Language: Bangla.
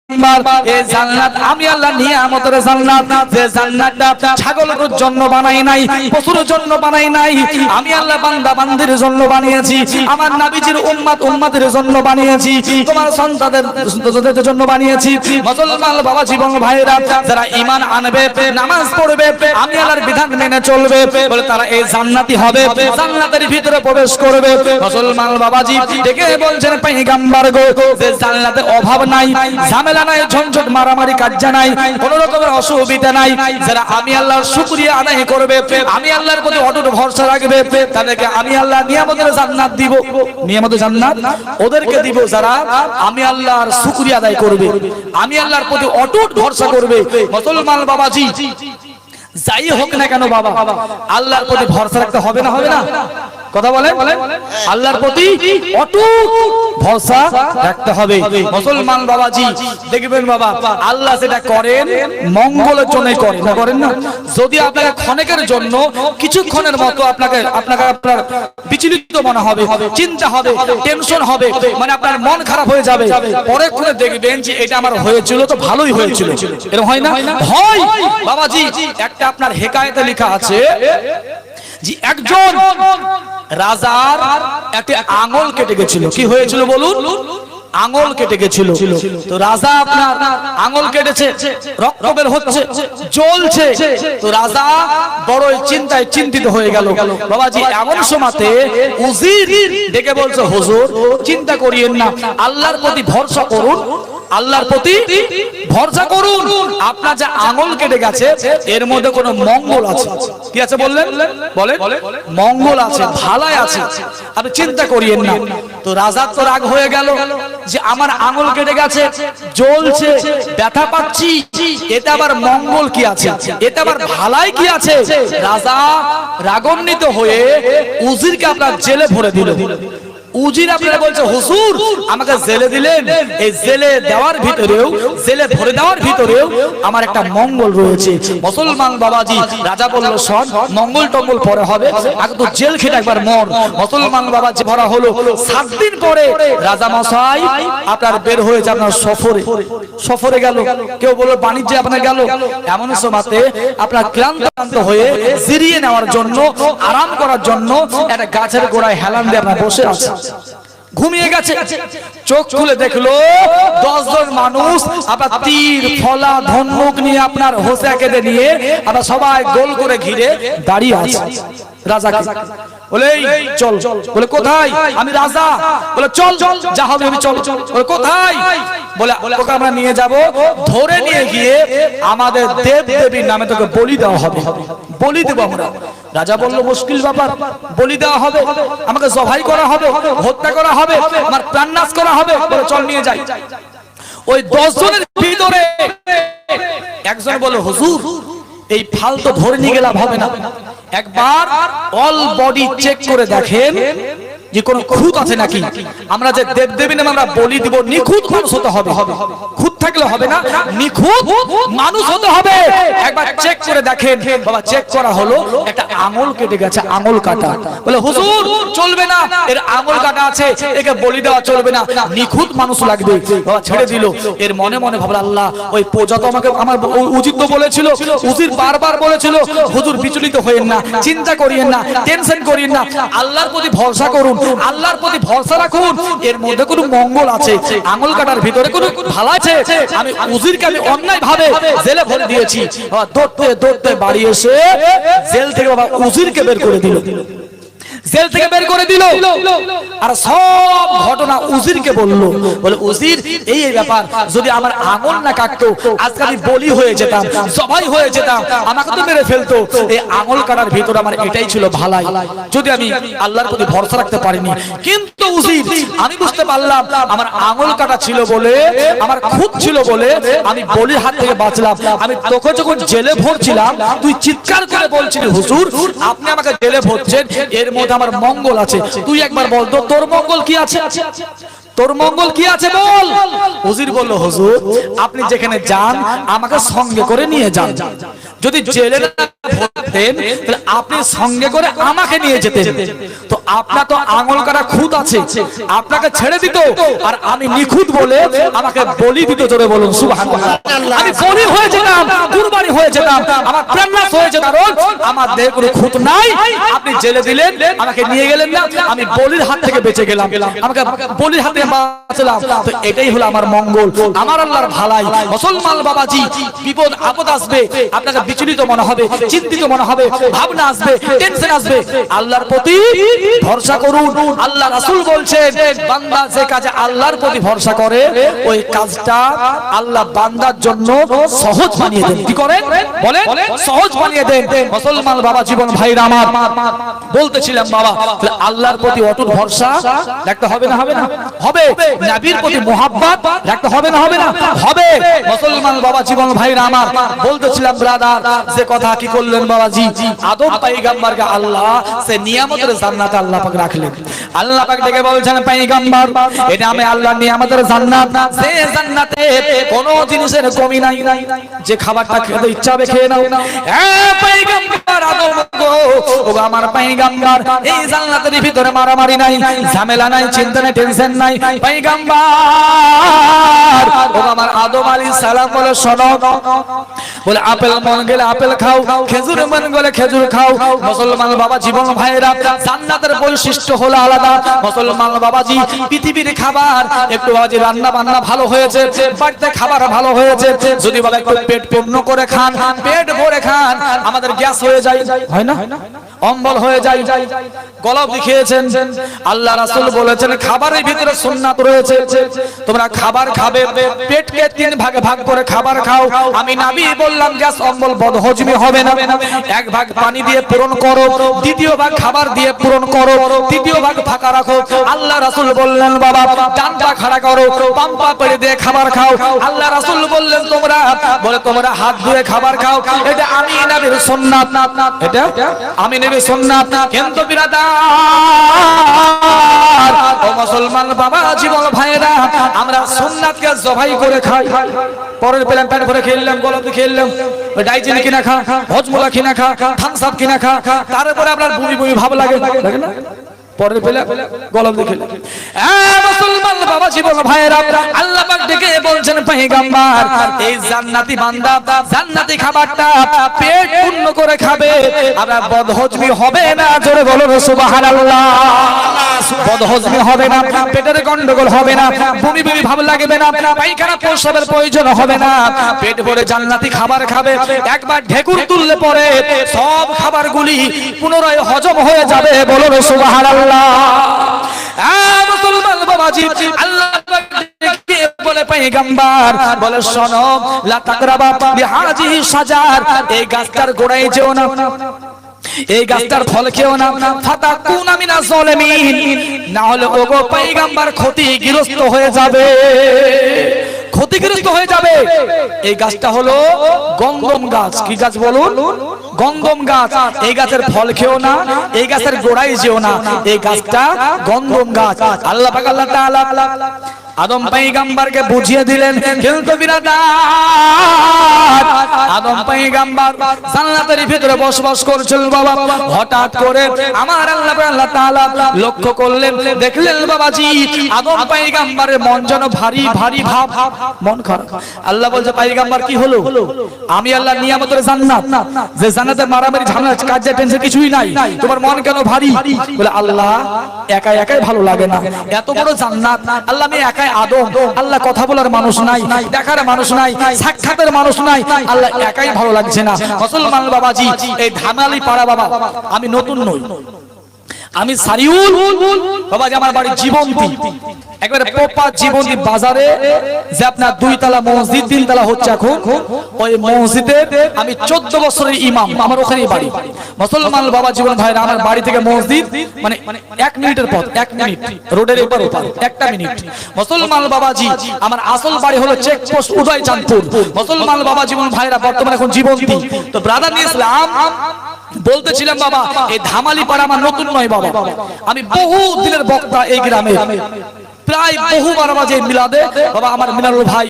এই জান্নাত আমি আল্লাহ নিয়ামতের জান্নাত, যে জান্নাতটা ছাগলের জন্য বানাই নাই, পশুর জন্য বানাই নাই, আমি আল্লাহ বান্দা বান্দির জন্য বানিয়েছি, আমার নবীজির উম্মতের জন্য বানিয়েছি, তোমার সন্তানদের জন্য বানিয়েছি। মুসলমান বাবা জীবন ভাইরা, যারা ঈমান আনবে, নামাজ পড়বে, আমি আল্লাহর বিধান মেনে চলবে, বলে তারা এই জান্নাতি হবে, জান্নাতের ভিতরে প্রবেশ করবে। মুসলমান বাবাজি ডেকে বলছেন পয়গম্বর গো, যে জান্নাতে অভাব নাই, ঝামেলা নাই, ঝঞ্ঝট মারামারি কাজ্জা নাই, কোন রকমের অসুবিধা নাই। যারা আমি আল্লাহর শুকরিয়া আদায় করবে, আমি আল্লাহর প্রতি অটুট ভরসা রাখবে, তাদেরকে আমি আল্লাহ নিয়ামতের জান্নাত দিব। নিয়ামতের জান্নাত ওদেরকে দিব যারা আমি আল্লাহর শুকরিয়া আদায় করবে, আমি আল্লাহর প্রতি অটুট ভরসা করবে। মুসলমান বাবাজি যাই হোক না কেন বাবা, আল্লাহর প্রতি ভরসা রাখতে হবে না, হবে না? কথা বলেন, আল্লাহর প্রতি অটুট ভরসা রাখতে হবে। মুসলমান বাবাজি দেখবেন বাবা, আল্লাহ যেটা করেন মঙ্গলের জন্যই করেন, না করেন না? যদি আপনাকে ক্ষণিকের জন্য কিছুক্ষণের মতো আপনার বিচলিত মনে হবে, চিন্তা হবে, টেনশন হবে, মানে আপনার মন খারাপ হয়ে যাবে, পরে করে দেখবেন যে এটা আমার হয়েছিল তো ভালোই হয়েছিল, এরকম হয় না? হয় বাবাজি। একটা আপনার হেকায়েতে লেখা আছে যে একজন রাজার একটা আঙুল কেটে গেছিল। কি হয়েছিল বলুন? আঙুল কেটে গেছিল। তো রাজা আপনার আঙুল কেটেছে, রক্ত বের হচ্ছে, জ্বলছে। তো রাজা বড় চিন্তায় চিন্তিত হয়ে গেল। বাবাজি এমন সময়তে উজির ডেকে বলছে, হুজুর চিন্তা করিয়েন না, আল্লাহর প্রতি ভরসা করুন, আল্লাহর প্রতি ভরসা করুন। আপনার যে আঙুল কেটে গেছে এর মধ্যে কোনো মঙ্গল আছে। কি আছে বললেন? বলেন। মঙ্গল আছে, ভালাই আছে, আপনি চিন্তা করিয়েন না। তো রাজা তো রাগ হয়ে গেল যে আমার আঙুল কেটে গেছে, জ্বলছে, ব্যথা পাচ্ছি, এটা আবার মঙ্গল কি আছে, এটা আবার ভালাই কি আছে? রাজা রাগান্বিত হয়ে উজিরকে আপনার জেলে ভরে দিল। উজির আপনারা বলছে, হুজুর আমাকে জেলে দিলেন, এই জেলে দেওয়ার ভিতরেও, জেলে ভরে দেওয়ার ভিতরেও আমার একটা মঙ্গল রয়েছে। মুসলমান বাবাজি রাজা বলল, শোন মঙ্গল টঙ্গল পরে হবে, আগে তো জেল খেটে একবার মর। মুসলমান বাবাজি ভরা হলো। 7 দিন পরে রাজা মশাই আপনার বের হয়েছে আপনার সফরে গেল, কেউ বলল বাণিজ্যে আপনার গেল। এমন সময়তে আপনার ক্লান্ত হয়ে জিরিয়ে নেওয়ার জন্য, আরাম করার জন্য একটা গাছের গোড়ায় হেলান দিয়ে আপনার বসে আছে, ঘুমিয়ে গেছে। চোখ খুলে দেখলো 10 জন মানুষ আপনার তীর ফলা ধনুক নিয়ে আপনার হোসা কেঁদে নিয়ে আপনার সবাই গোল করে ঘিরে দাঁড়িয়ে আছে। রাজাকে বলে, চল। বলে কোথায়? আমি রাজা। বলে চল, যা হবে আমি চল। বলে কোথায়? বলে ওকে আমরা নিয়ে যাব, ধরে নিয়ে গিয়ে আমাদের দেব দেবীর নামে তোকে বলি দেওয়া হবে, বলি দেব আমরা। রাজা বলল, মুশকিল ব্যাপার, বলি দেওয়া হবে, আমাকে জবাই করা হবে, হত্যা করা হবে, আমার প্রাণনাশ করা হবে। বলে চল নিয়ে যাই। ওই 10 জনের ভিতরে একজন বলে, হুজুর এই ফালতু ধরে নিয়ে গেলাম হবে না, একবার অল বডি চেক করে দেখেন যে কোন খুঁত আছে নাকি। আমরা যে দেব দেবী নামে আমরা বলি দিব, নিখুঁত মানুষ হতে হবে, খুঁত থাকলে হবে না, নিখুঁত মানুষ হতে হবে। একবার চেক করে দেখেন। বাবা চেক করা হলো, একটা আঙুল কেটে গেছে, আঙুল কাটা। বলে হুজুর চলবে না, এর আঙুল কাটা আছে, একে বলি দেওয়া চলবে না, নিখুঁত মানুষ লাগবে। বাবা ছেড়ে দিল। এর মনে মনে ভাবল, আল্লাহ ওই প্রজা তো আমাকে, আমার উজির তো বলেছিল, উজির বারবার বলেছিল, হুজুর বিচলিত হইেন না, চিন্তা করিয়েন না, টেনশন করিয়েন না, আল্লাহর প্রতি ভরসা করুন, আল্লাহর প্রতি ভরসা রাখুন। এর মধ্যে কোনো মঙ্গল আছে, আঙুল কাটার ভিতরে কোনো ভালো আছে। আমি উজিরকে আমি অন্যায় ভাবে জেলে ভরে দিয়েছি। দৌড়তে দৌড়তে বাড়ি এসে জেল থেকে বাবা উজিরকে বের করে দিল, জেল থেকে বের করে দিল। আর সব ঘটনা উজিরকে বলল। বলে উজির এই ব্যাপার, যদি আমার আঙুল না কাটতো আজকে আমি বলি হয়ে যেতাম, জবাই হয়ে যেতাম, আমাকে তো মেরে ফেলতো। এই আঙুল কাটার ভিতরে আমার এটাই ছিল ভালাই, যদি আমি আল্লাহর প্রতি ভরসা রাখতে পারিনি। কিন্তু উজির আমি বুঝতে পারলাম আমার আঙুল কাটা ছিল বলে, আমার খুঁত ছিল বলে আমি বলির হাত থেকে বাঁচলাম। আমি তোকে যখন জেলে ভরছিলাম তুই চিৎকার করে বলছিলি, হুজুর আপনি আমাকে জেলে ভরছেন, এর মধ্যে আমার মঙ্গল আছে, তুই একবার বল তো তোর মঙ্গল কি আছে, তোর মঙ্গল কি আছে বল। উজির বলল, হুজুর আপনি যেখানে যান আমাকে সঙ্গে করে নিয়ে যান, যদি জেলে থাকতেন তাহলে আপনি সঙ্গে করে আমাকে নিয়ে যেতেন। তো আপনার তো আঙুল কাটা খুঁত আছে, আপনাকে ছেড়ে দিত আর আমি নিখুঁত বলে আমাকে বলি দিত। জোরে বলুন সুবহানাল্লাহ। আমি বলি হয়ে যেতাম, কুরবানি হয়ে যেতাম, আমার প্রাণনাশ হয়ে যেত। আমার দেহে কোনো খুঁত নাই, আপনি জেলে দিলেন, আমাকে নিয়ে গেলেন না, আমি বলির হাত থেকে বেঁচে গেলাম, আমাকে বলির হাতে বাঁচলাম। তো এটাই হলো আমার মঙ্গল, আমার আল্লাহর ভালাই। মুসলমান বাবাজি, বিপদ আপদ আসবে, আপনাকে বিচলিত মনে হবে, চিন্তিত মনে হবে, ভাবনা আসবে, টেনশন আসবে, আল্লাহর প্রতি ভরসা করুন। আল্লাহ রাসূল বলছেন, বান্দা যে কাজে আল্লাহর প্রতি ভরসা করে ওই কাজটা আল্লাহ বান্দার জন্য সহজ বানিয়ে দেন। কি করেন বলেন? সহজ বানিয়ে দেন। মুসলমান বাবা জীবন ভাইরা আমার, বলতেছিলাম বাবা, আল্লাহর প্রতি অটুট ভরসা রাখতে হবে না? হবে না? হবে। নবীর প্রতি মুহাব্বত রাখতে হবে না? হবে না? হবে। মুসলমান বাবা জীবন ভাইরা আমার, বলতেছিলাম ব্রাদার, যে কথা কি করলেন বাবাজি, আদম পয়গম্বরকে আল্লাহ সে নিয়ামতের জান্নাতে আল্লাহ পাক রাখলেন। আল্লাহ পাক ডেকে বলছেন, পয়গম্বর এটা আমি আল্লাহর নিয়ামতের জান্নাত, সে জান্নাতে কোনো জিনিসের কমি নাই, যে খাবারটা খেতে ইচ্ছা হবে খেয়ে নাও। হ্যাঁ পয়গম্বর আদম গো, ও আমার পয়গম্বর, এই জান্নাতের ভিতরে মারামারি নাই, ঝামেলা নাই, চিন্তা নাই, টেনশন নাই। পয়গম্বর ও আমার আদম আলাইহিস সালাম বলে, শোনো, বলে আপেল মন গেলে আপেল খাও, খেজুর মন গেলে খেজুর খাও। মুসলমান বাবা জীবন ভাইরা, জান্নাতের বৈশিষ্ট্য হলো আলাদা। মুসলমান বাবাজি, পৃথিবীর খাবার একটু বাবাজি রান্না বান্না ভালো হয়েছে, বাড়িতে খাবার ভালো হয়েছে, যদি বাবা একটু পেট পূর্ণ করে খান, পেট ভরে খান, আমাদের গ্যাস হয়ে যায়, হয় না? অম্বল হয়ে যায়, গলা দেখিয়েছেন। আল্লাহ রাসূল বলেছেন, খাবারের ভিতরে সুন্নাত রয়েছে, তোমরা খাবার খাবে, পেটকে তিন ভাগে ভাগ করে খাবার খাও। আমি নবী বললাম, গ্যাস অম্বল বদহজমি হবে না। এক ভাগ পানি দিয়ে পূরণ করো, দ্বিতীয় ভাগ খাবার দিয়ে পূরণ করো, তৃতীয় ভাগ ফাঁকা রাখো। আল্লাহ রাসূল বললেন, বাবা ডান পা খাড়া করো, বাম পা পেড়ে দিয়ে খাবার খাও। আল্লাহ রাসূল বললেন, তোমরা হাত ধুয়ে খাবার খাও। এটা আমি নবীর সুন্নাত, এটা আমি নবীর সুন্নাত। কিন্তু বিরাদার ও মুসলমান বাবা জীবন ভাইরা, আমরা সুন্নাতকে জবাই করে খাই। পরের প্ল্যান প্যান করে খেললাম, গোলাপ খেললাম, ডাইজিন কিনা খা, হজমোলা কিনা খা, থামস আপ কিনা খা, তারপরে আপনার বমি বমি ভাব লাগে, লাগে না? পরের বেলা গলম দেখে মুসলমান বাবা জীবন ভাইরা, আল্লাহ পাক ডেকে বলছেন, পয়গম্বর এই জান্নাতি বান্দা জান্নাতি খাবারটা পেট পূর্ণ করে খাবে, আর বদহজমি হবে না। জোরে বলুন সুবহানাল্লাহ। বদহজমি হবে না, পেটের গন্ডগোল হবে না, বমি বমি ভাব লাগবে না, পায়খানা প্রস্রাবের প্রয়োজন হবে না। পেট ভরে জান্নাতি খাবার খাবে, একবার ঢেকুর তুললে পরে সব খাবারগুলি পুনরায় হজম হয়ে যাবে। বলুন সুবহানাল্লাহ। মুসলমান বাবাজি, আল্লাহ বলে পয়গম্বর বলে, শোনো, লা তাকরাবা বিহাজিহি সাজার, এই গাছটার গোড়ায় যেও না, এই গাছটার ফল খেও না, ফাতাকুনা মিনাজ জালিমিন, না হলে ওগো পয়গম্বর ক্ষতিগ্রস্ত হয়ে যাবে, ক্ষতিগ্রস্ত হয়ে যাবে। এই গাছটা হলো গন্ধম গাছ। কি গাছ বলুন? গন্ধম গাছ। এই গাছের ফল খেও না, এই গাছের গোড়ায় যেও না, এই গাছটা গন্ধম গাছ। আল্লাহ পাক আল্লাহ তাআলা আদম পয়গম্বরকে বুঝিয়ে দিলেন। কিন্তু বিরাদার, আদম পয়গম্বর জান্নাতের ভিতরে বসবাস করছিল বাবা। হঠাৎ করে আমার আল্লাহ তাআলা লক্ষ্য করলেন, দেখলেন বাবাজি আদম পয়গম্বরের মন যেন ভারী ভারী ভাব, মন খারাপ। আল্লাহ বলছে, পয়গম্বর কি হলো? আমি আল্লাহ নিয়ামতের জান্নাত, যে জান্নাতে মারামারি ঝামেলা কাজে টেনশন কিছুই নাই, তোমার মন কেন ভারী? বলে, আল্লাহ একা একাই ভালো লাগে না, এত বড় জান্নাত, আল্লাহ আমি একাই আদম, আল্লাহ কথা বলার মানুষ নাই, দেখার মানুষ নাই, সাক্ষাতের মানুষ নাই, আল্লাহ একাই ভালো লাগছে না। মুসলমান বাবাজি, এই ধামালি পাড়া বাবা, আমি নতুন নই, আমি সারিউল বাবাজি, আমার বাড়ি জীবন্তী, একবারে পোপা জীবন্তী বাজারে, যে আপনার 2 তলা মসজিদ 3 তলা হচ্ছে এখন, ওই মসজিদের আমি 14 বছরের ইমাম, আমার ওখানেই বাড়ি। মুসলমান বাবা জীবন ভাইরা, আমার বাড়ি থেকে মসজিদ মানে 1 মিনিটের পথ, 1 মিনিট, রোডের এপার ওপার 1টা মিনিট। মুসলমান বাবাজি, আমার আসল বাড়ি হলো চেকপোস্ট উদয়চাঁদপুর। মুসলমান বাবা জীবন ভাইরা, বর্তমানে এখন জীবন্তী। তো ব্রাদার ইসলাম বলতেছিলাম বাবা, এই ধামালি পাড়া আমার নতুন নয় বাবা, আমি বহু দিনের বক্তা এই গ্রামে, প্রায় বহুবার বাজে মিলাদে বাবা, আমার মিনারুল ভাই